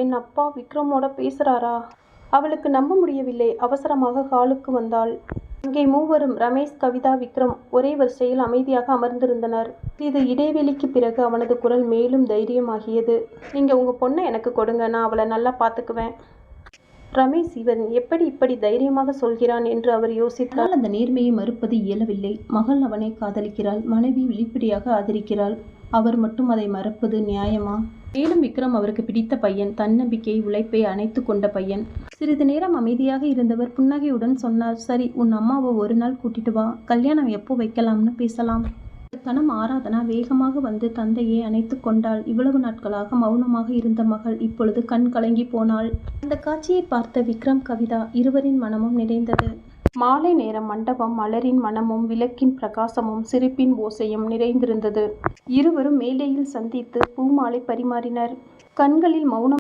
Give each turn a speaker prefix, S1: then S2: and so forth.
S1: என் அப்பா விக்ரமோட பேசுறாரா? அவளுக்கு நம்ப முடியவில்லை. அவசரமாக ஹாலுக்கு வந்தாள். அங்கே மூவரும் ரமேஷ், கவிதா, விக்ரம் ஒரே வரிசையில் அமைதியாக அமர்ந்திருந்தனர். சிறிது இடைவெளிக்கு பிறகு அவனது குரல் மேலும் தைரியமாகியது. நீங்க உங்க பொண்ணை எனக்கு கொடுங்க, நான் அவளை நல்லா பார்த்துக்குவேன். ரமேஷ் இவன் எப்படி இப்படி தைரியமாக சொல்கிறான் என்று அவர் யோசித்தார். அந்த நேர்மையை மறுப்பது இயலவில்லை. மகள் அவனை காதலிக்கிறாள், மனைவி வெளிப்படையாக ஆதரிக்கிறாள். அவர் மட்டும் அதை மறப்பது நியாயமா? மேலும் விக்ரம் அவருக்கு பிடித்த பையன், தன்னம்பிக்கை, உழைப்பை அணைத்து கொண்ட பையன். சிறிது நேரம் அமைதியாக இருந்தவர் புன்னகையுடன் சொன்னார், சரி, உன் அம்மாவை ஒரு நாள் கூட்டிட்டு வா, கல்யாணம் எப்போ வைக்கலாம்னு பேசலாம். கணம் ஆராதனா வேகமாக வந்து தந்தையை அணைத்து கொண்டாள். இவ்வளவு நாட்களாக மௌனமாக இருந்த மகள் இப்பொழுது கண் கலங்கி போனாள். அந்த காட்சியை பார்த்த விக்ரம், கவிதா இருவரின் மனமும் நிறைந்தது. மாலை நேரம் மண்டபம் மலரின் மனமும் விளக்கின் பிரகாசமும் சிரிப்பின் ஓசையும் நிறைந்திருந்தது. இருவரும் மேடையில் சந்தித்து பூமாலை பரிமாறினர். கண்களில் மௌனம்